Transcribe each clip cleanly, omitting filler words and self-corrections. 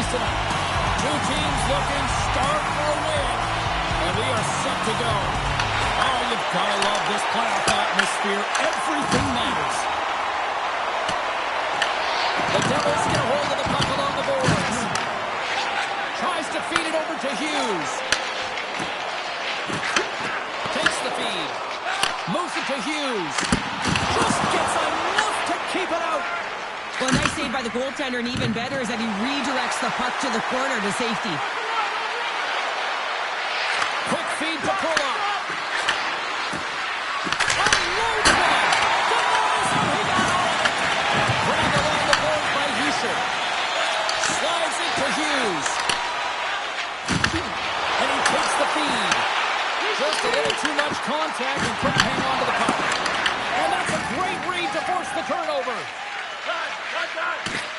tonight. Two teams looking starved for a win, and we are set to go. Oh, you've got to love this playoff atmosphere. Everything matters. The Devils get a hold of the puck along the boards. Tries to feed it over to Hughes. Takes the feed. Moves it to Hughes. Just gets enough to keep it out. Well, nice save by the goaltender, and even better is that he redirects the puck to the corner to safety. Quick feed to Pulla. Unloads one. Denies him. He got all of it. Grabbed along the board by Hischier. Slides it to Hughes. And he takes the feed. Just a little too much contact and couldn't hang on to the puck. And that's a great read to force the turnover.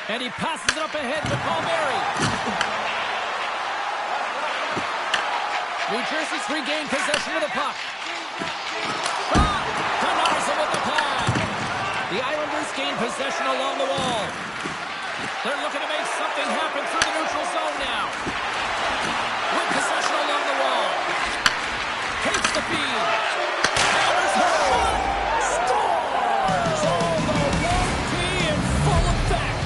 And he passes it up ahead to Palmieri. New Jersey's regained possession of the puck. Shot! Denies him with the pad. The Islanders gain possession along the wall. They're looking to make something happen through the neutral zone now. With possession along the wall. Takes the feed. Hammers the shot. Scores! Oh, the 1P in full effect.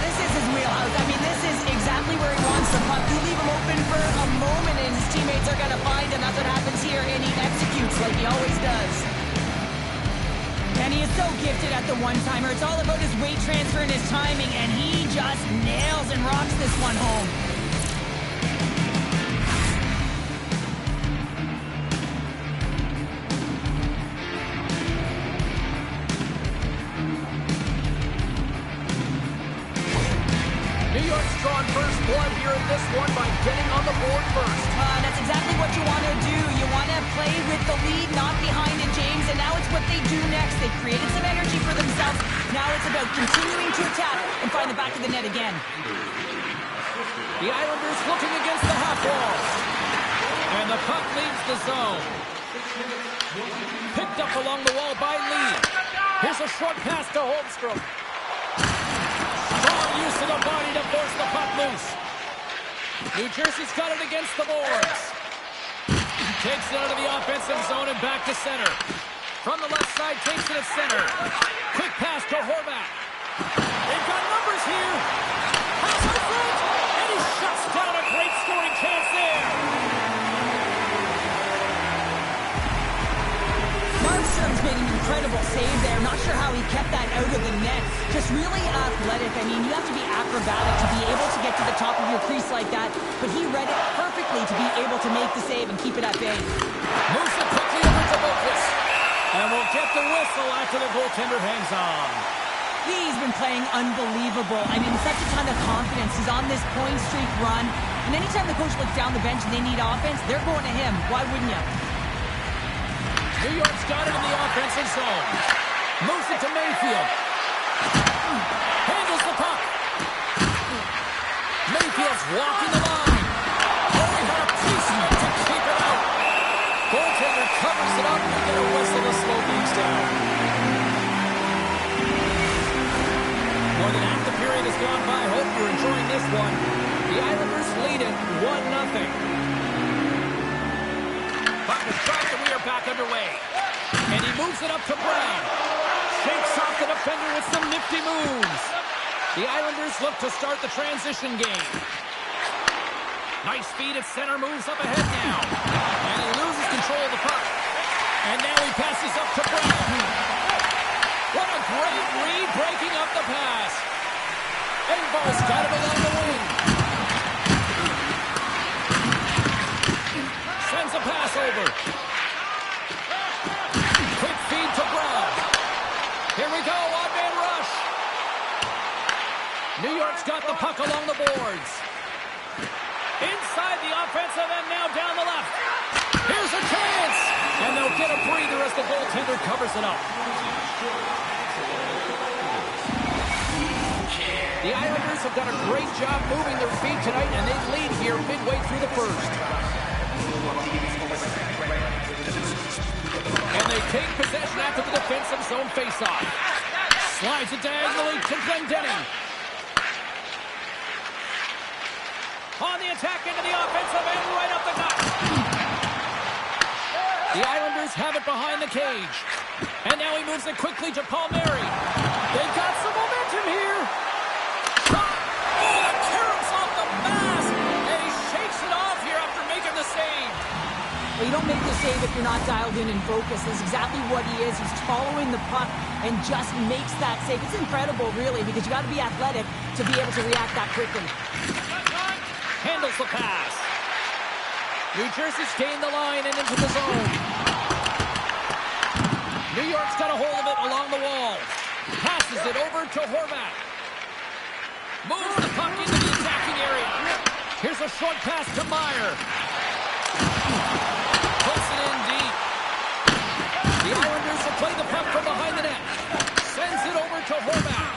This is his wheelhouse. I mean, this is exactly where he wants the puck. You leave him open for a moment, and his teammates are going to find him. That's what happens here, and he executes like he always does. And he is so gifted at the one-timer. It's all about his weight transfer and his timing, and he just nails and rocks this one home. New York's drawn first blood here in this one by getting on the board first. That's exactly what you want to do. You want to play with the lead, not behind it, James. And now it's what they do next. They created some energy for themselves. Now it's about continuing to attack and find the back of the net again. The Islanders looking against the half wall. And the puck leaves the zone. Picked up along the wall by Lee. Here's a short pass to Holmstrom. Strong use of the body to force the puck loose. New Jersey's got it against the boards. Takes it out of the offensive zone and back to center. From the left side, takes it at center. Quick pass to Horvat. They've got numbers here. Pass in front, and he shuts down a great scoring chance there. Markstrom's made an incredible save there. Not sure how he kept that out of the net. Just really athletic. I mean, you have to be acrobatic to be able to get to the top of your crease like that. But he read it perfectly to be able to make the save and keep it at bay. Moves it quickly over to Boqvist. And we'll get the whistle after the goaltender hangs on. He's been playing unbelievable. I mean, such a ton of confidence. He's on this point streak run. And anytime the coach looks down the bench and they need offense, they're going to him. Why wouldn't you? New York's got it in the offensive zone. Moves it to Mayfield. Handles the puck. Mayfield's walking the line. Oh, he got a placement to keep it out. Goaltender covers it up and we get a whistle to slow things down. More than half the period has gone by. Hope you're enjoying this one. The Islanders lead it 1-0. Puck is dropped and we are back underway. And he moves it up to Brown. Shakes off the defender with some nifty moves. The Islanders look to start the transition game. Nice feed at center, moves up ahead now. And he loses control of the puck. And now he passes up to Brown. What a great read, breaking up the pass. Engvall's got it along the wing. Sends a pass over. Quick feed to Brown. Here we go, one-man rush. New York's got the puck along the boards. Inside the offensive end, now down the left. Here's a chance. And they'll get a breather as the goaltender covers it up. The Islanders have done a great job moving their feet tonight, and they lead here midway through the first. And they take possession after the defensive zone faceoff. Slides it diagonally to Glendening. On the attack into the offensive end, right up the gut. The Islanders have it behind the cage. And now he moves it quickly to Palmieri. They've got some momentum here. Shot! Oh, the caroms off the mask! And he shakes it off here after making the save. Well, you don't make the save if you're not dialed in and focused. That's exactly what he is. He's following the puck and just makes that save. It's incredible, really, because you got to be athletic to be able to react that quickly. Handles the pass. New Jersey's gained the line and into the zone. New York's got a hold of it along the wall. Passes it over to Horvat. Moves the puck into the attacking area. Here's a short pass to Meyer. Puts it in deep. The Islanders will play the puck from behind the net. Sends it over to Horvat.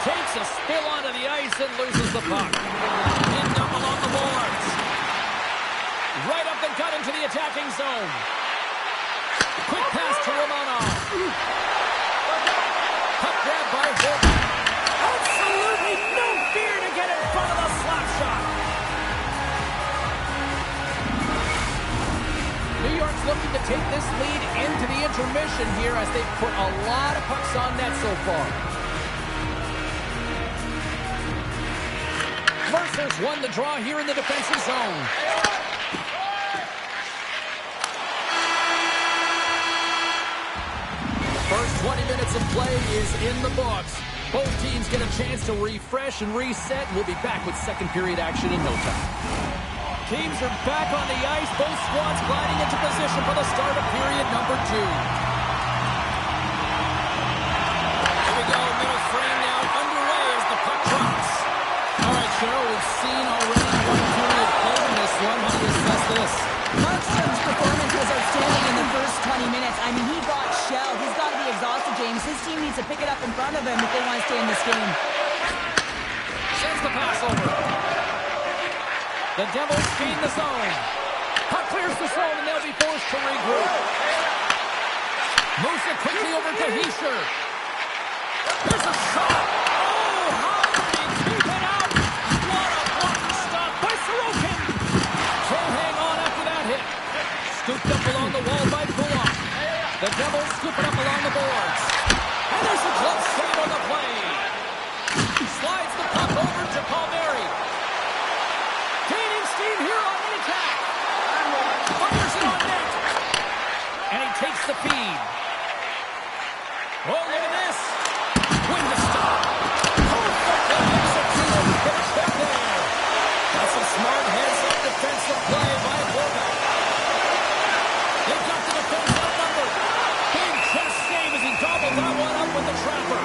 Takes a spill onto the ice and loses the puck. Pinned up along the boards. Right up the gut into the attacking zone. Quick pass to Romanov. Puck grab by Horvat. Absolutely no fear to get in front of the slap shot. New York's looking to take this lead into the intermission here as they've put a lot of pucks on net so far. Mercer's won the draw here in the defensive zone. First 20 minutes of play is in the books. Both teams get a chance to refresh and reset. We'll be back with second period action in no time. Teams are back on the ice. Both squads gliding into position for the start of period number 2. Here we go. Middle frame now underway as the puck drops. All right, Cheryl, we've seen already one period played in this one. How do you assess this? Markstrom's performance was outstanding in the first 20 minutes. I mean, he got shelled. He's got to be exhausted, James. His team needs to pick it up in front of him if they want to stay in this game. Sends the pass over. The Devils gain the zone. Puck clears the zone, and they'll be forced to regroup. Moves it quickly over to Hischier. There's a shot. Oh, how did he keep it out? What a blocker stop by Sorokin. They'll hang on after that hit. Scooped up along the wall by Kulak. The Devils scoop it up along the boards. And there's a glove save on the play. Slides the puck over to Palmieri. Gaining steam here on the attack. Fires it on net. And he takes the feed. Oh, look at this. Win the stop. Perfectly executed pitch back there. That's a smart heads-up defensive play by Horvat. They've got the defense outnumbered. Big chest save as he gobbled that one up with the trapper.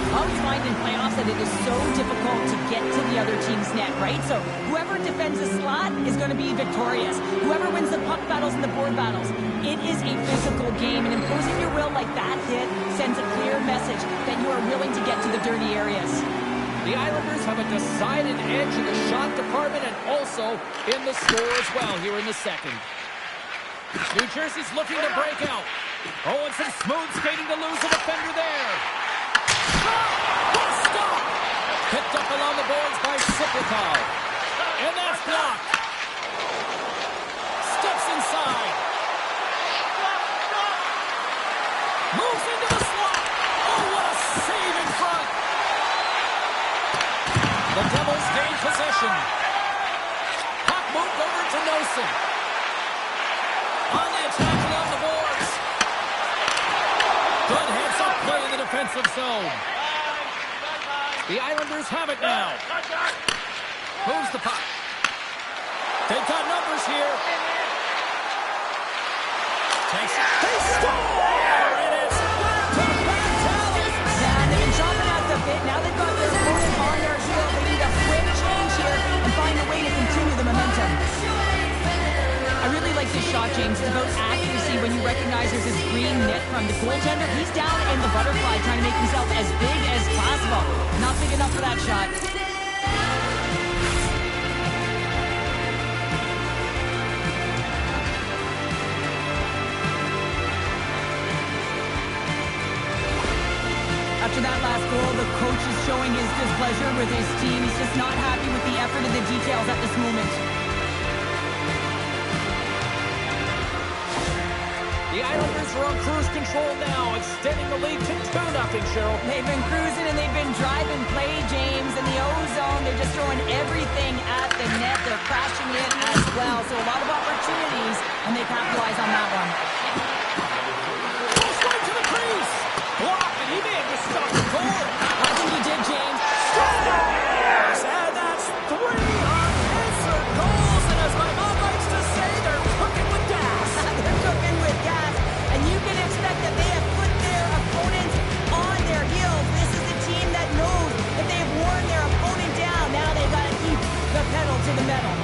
Always find in playoffs that it is so difficult to get to the other team's net, right? So whoever defends the slot is going to be victorious. Whoever wins the puck battles and the board battles. It is a physical game, and imposing your will like that hit sends a clear message that you are willing to get to the dirty areas. The Islanders have a decided edge in the shot department and also in the score as well here in the second. New Jersey's looking to break out. Oh, and some smooth skating to lose a defender there. What a stop! Picked up along the boards by Siplikov. And that's blocked. Steps inside. Moves into the slot. Oh, what a save in front. The Devils gain possession. Puck moved over to Nelson. On the attack along the boards. Good heads-up play in the defensive zone. The Islanders have it now. Moves the puck. They've got numbers here. Takes it. They score! And it's back to back tally. Yeah, they've been chopping at the bit. Now they've got their opponent on their heel. They need a quick change here and find a way to continue the momentum. I really like this shot, James. It's about accuracy when you recognize there's this green net from the goaltender. He's down in the butterfly trying to make himself as big as possible. Not big enough for that shot. After that last goal, the coach is showing his displeasure. pressure with his team. He's just not happy with the effort and the details at this moment. The Islanders are on cruise control now, extending the lead to 2-0, Cheryl. They've been cruising and they've been driving play, James. In the O-zone, they're just throwing everything at the net. They're crashing in as well. So a lot of opportunities, and they capitalize on that one. Goes right to the crease. Block, and he may have just stopped the goal. I think he did, James. Scores! And that's 3 unanswered goals. And as my mom likes to say, they're cooking with gas. They're cooking with gas, and you can expect that they have put their opponents on their heels. This is a team that knows that they've worn their opponent down. Now they've got to keep the pedal to the metal.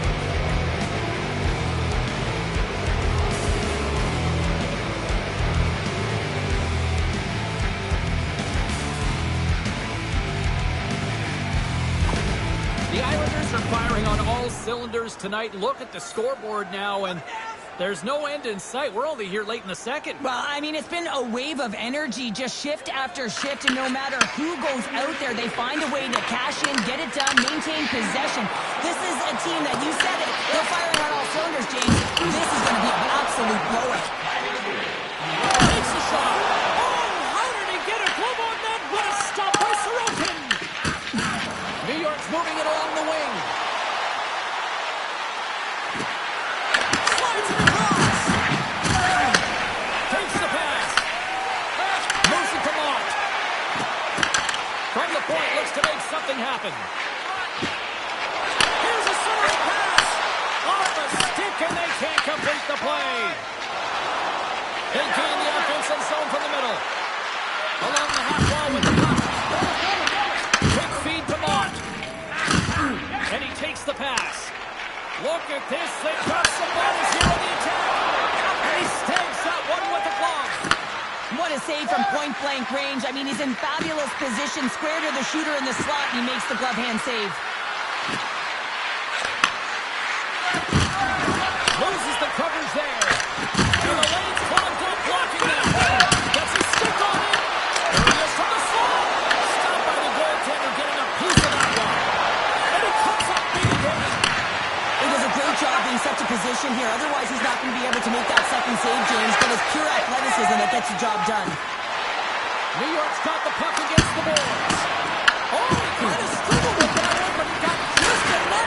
The Islanders are firing on all cylinders tonight. Look at the scoreboard now, and there's no end in sight. We're only here late in the second. Well, I mean, it's been a wave of energy, just shift after shift, and no matter who goes out there, they find a way to cash in, get it done, maintain possession. This is a team that, you said it, they're firing on all cylinders, James. This is going to be an absolute blowout. Takes a shot. Oh, how did he get a glove on that? What a stop by Sorokin. New York's moving it along the wing. Slides it across. Takes the pass. Moves it to Mott. From the point, looks to make something happen. Here's a centering pass. Off the stick, and they can't complete the play. They gain the offensive zone from the middle. Along the half wall with the puck. Quick feed to Mott. And he takes the pass. Look at this. They got some bodies here on the attack. And he stays that one with the glove. What a save from point-blank range. I mean, he's in fabulous position, square to the shooter in the slot, and he makes the glove hand save. Loses the coverage there. And the lane's clogged up, blocking that. Gets his stick on it. There he is from the slot. Stopped by the goaltender, getting a piece of that one. And he comes up big again. He does a great job being such a position here. Otherwise, he's not going to be able to make that second save, James. But it's pure athleticism that gets the job done. New York's got the puck against the boards. Oh, he kind of struggled with that one, but he got just enough.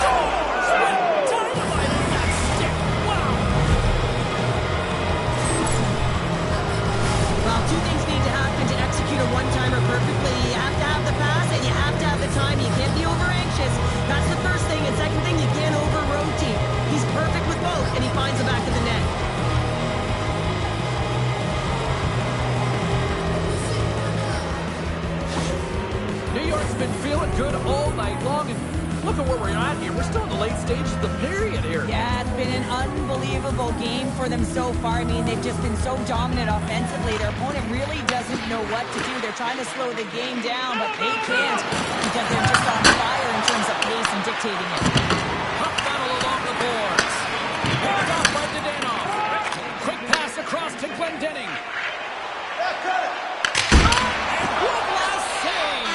Scores with dynamite on that stick. Wow. Well, two things need to happen to execute a one-timer perfectly. You have to have the pass, and you have to have the time. You can't be over-anxious. That's the first thing. And second thing, you can't over-rotate. He's perfect with both, and he finds the back of the net. New York's been feeling good all night long, and look at where we're at here. We're still in the late stages of the period here. Yeah, it's been an unbelievable game for them so far. I mean, they've just been so dominant offensively. Their opponent really doesn't know what to do. They're trying to slow the game down, but they can't because they're just on fire in terms of pace and dictating it. Puck battle along the boards. Picked off by Zdeno. Quick pass across to Glendening. And one last save.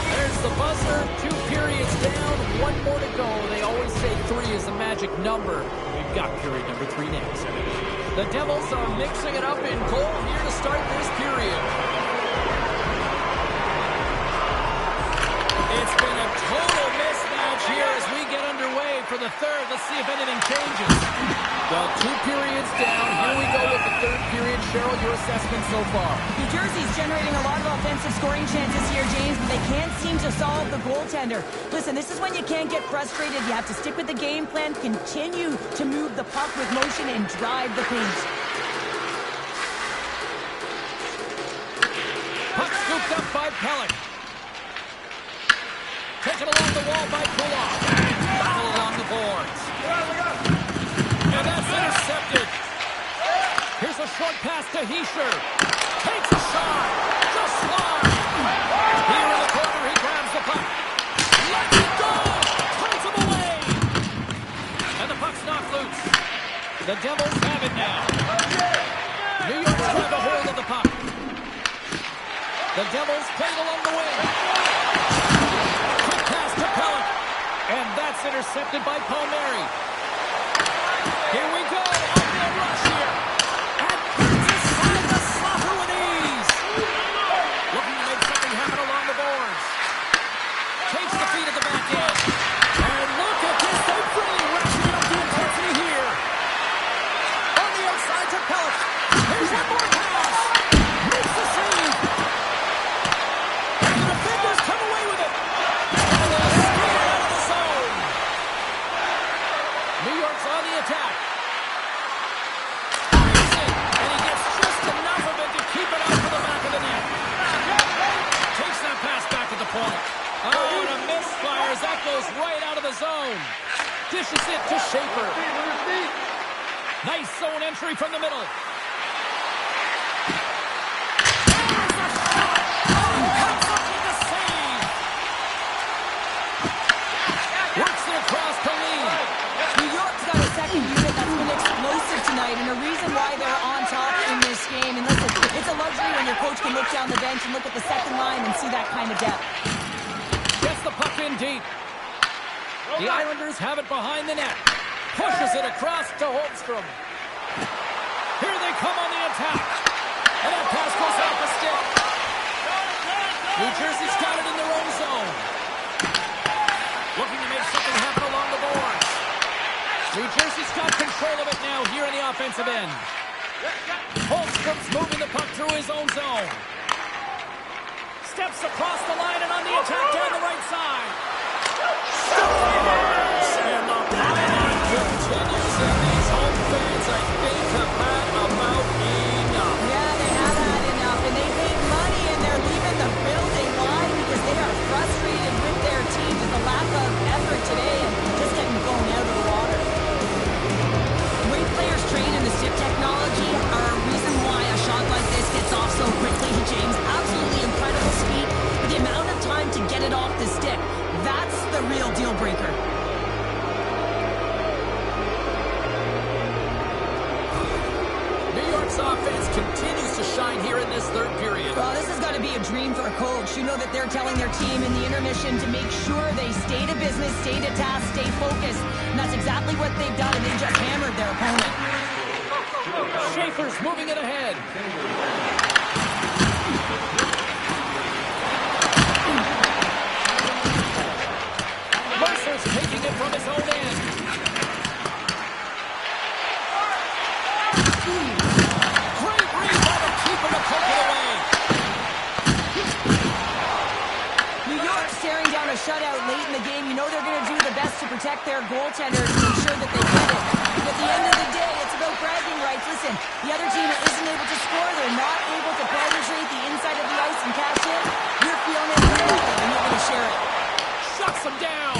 There's the buzzer. 2 periods down. 1 more to go. They always say 3 is the magic number. We've got period number 3 next. The Devils are mixing it up in goal here to start this period. It's been a total mismatch here as we get underway for the third. Let's see if anything changes. Well, 2 periods down. Here we go with the third period. Cheryl, your assessment so far? New Jersey's generating a lot of offensive scoring chances here, James, but they can't seem to solve the goaltender. Listen, this is when you can't get frustrated. You have to stick with the game plan, continue to move the puck with motion, and drive the paint. Puck scooped up by Pelech. Taken along the wall by Kulak. Battle along the boards. And that's intercepted. Here's a short pass to Hischier. Takes a shot. Just slide. Here in the corner, he grabs the puck. Lets it go. Turns him away. And the puck's knocked loose. The Devils have it now. New York's trying to hold of the puck. The Devils played along the wing. Quick pass to Pellick. And that's intercepted by Palmieri. Here we go. Off-field rush here. And burns aside the slaughter with ease. Looking to make something happen along the boards. Takes the feed at the back end. And look at this. They're really ratcheting up the intensity here. On the outside to Pellick. Here's one more pass. Makes the save. And the defenders come away with it. And they'll skate it out of the zone. New York's on the attack. Fires it. And he gets just enough of it to keep it out to the back of the net. Takes that pass back at the point. Oh, and a misfire as that goes right out of the zone. Dishes it to Schaefer. Nice zone entry from the middle. There's a shot. Oh, comes up with the save. Works it across to Lee. New York's got a second unit that's been explosive tonight, and the reason why they're on top in this game, and listen, it's a luxury when your coach can look down the bench and look at the second line and see that kind of depth. Gets the puck in deep. The Islanders have it behind the net. Pushes it across to Holmstrom. Here they come on the attack. And that pass goes off the stick. New Jersey's got it in their own zone. Looking to make something happen along the boards. New Jersey's got control of it now here in the offensive end. Holmstrom's moving the puck through his own zone. Steps across the line and on the attack down the right side. Scores! And the run continues, and these home fans, I think, have had about enough. Yeah, they have had enough, and they paid money, and they're leaving the building. Why? Because they are frustrated with their team with the lack of effort today and just getting blown out of the water. The way players train in the stick technology are a reason why a shot like this gets off so quickly, James. Absolutely incredible speed, but the amount of time to get it off the stick, that's the real deal breaker. New York's offense continues to shine here in this third period. Well, this has got to be a dream for a coach. You know that they're telling their team in the intermission to make sure they stay to business, stay to task, stay focused. And that's exactly what they've done, and they just hammered their opponent. Schaefer's moving it ahead. Mercer's taking it from his own end. Great read by the keeper to poke it away. New York staring down a shutout late in the game. You know they're going to do the best to protect their goaltenders to ensure that they get it. But at the end of the day, it's about bragging rights. Listen, the other team isn't able to score. They're not able to penetrate the inside of the ice and catch it. You're feeling it, and you're going to share it. Shuts him down.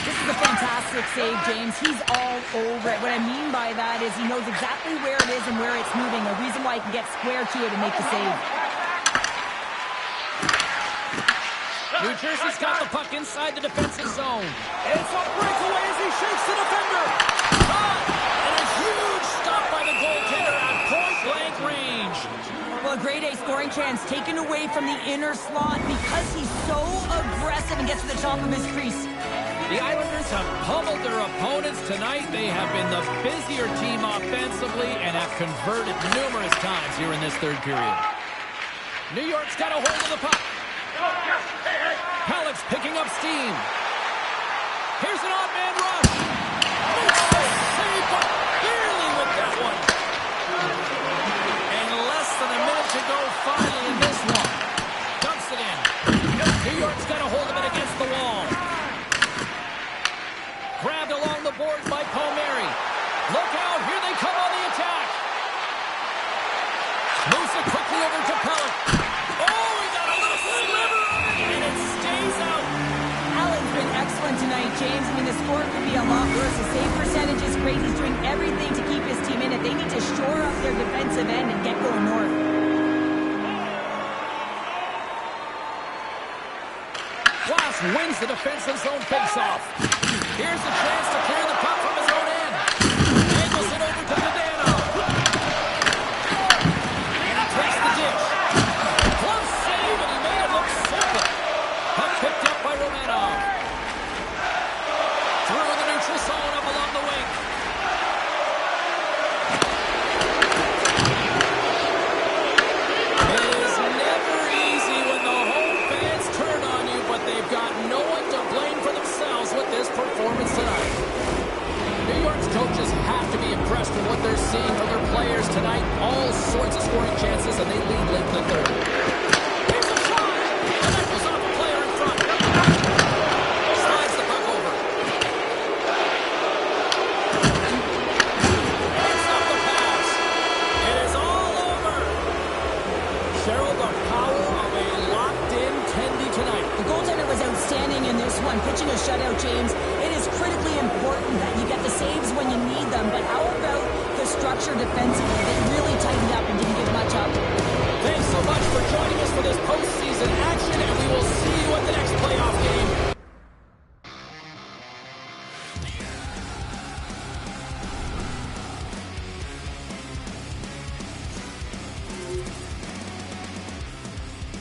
This is a fantastic save, James. He's all over it. What I mean by that is he knows exactly where it is and where it's moving. A reason why he can get square to it and make the save. New Jersey's got the puck inside the defensive zone. It's a breakaway as he shakes the defender. And a huge stop by the goaltender at point-blank range. Well, a grade A scoring chance taken away from the inner slot because he's so aggressive and gets to the top of his crease. The Islanders have pummeled their opponents tonight. They have been the busier team offensively and have converted numerous times here in this third period. New York's got a hold of the puck. Pellick's picking up steam. Here's an odd man rush. Makes the save, but barely with that one. And less than a minute to go finally in this one. Dumps it in. New York's got a hold of it against the wall. Grabbed along the boards by Palmieri. Look out, here they come on the attack. Moves it quickly over to Pellick. Oh, he got a little sliver of it, and it stays out. Allen's been excellent tonight, James. I mean, the score could be a lot worse. The save percentage is great. He's doing everything to keep his team in it. They need to shore up their defensive end and get going north. Glass wins the defensive zone face-off. Here's the chance to clear the puck from his own end. Angles it over to Padano. And he takes the dish. Close save, and he may have approaching a shutout, James, it is critically important that you get the saves when you need them. But how about the structure defensively? They really tightened up and didn't give much up. Thanks so much for joining us for this postseason action.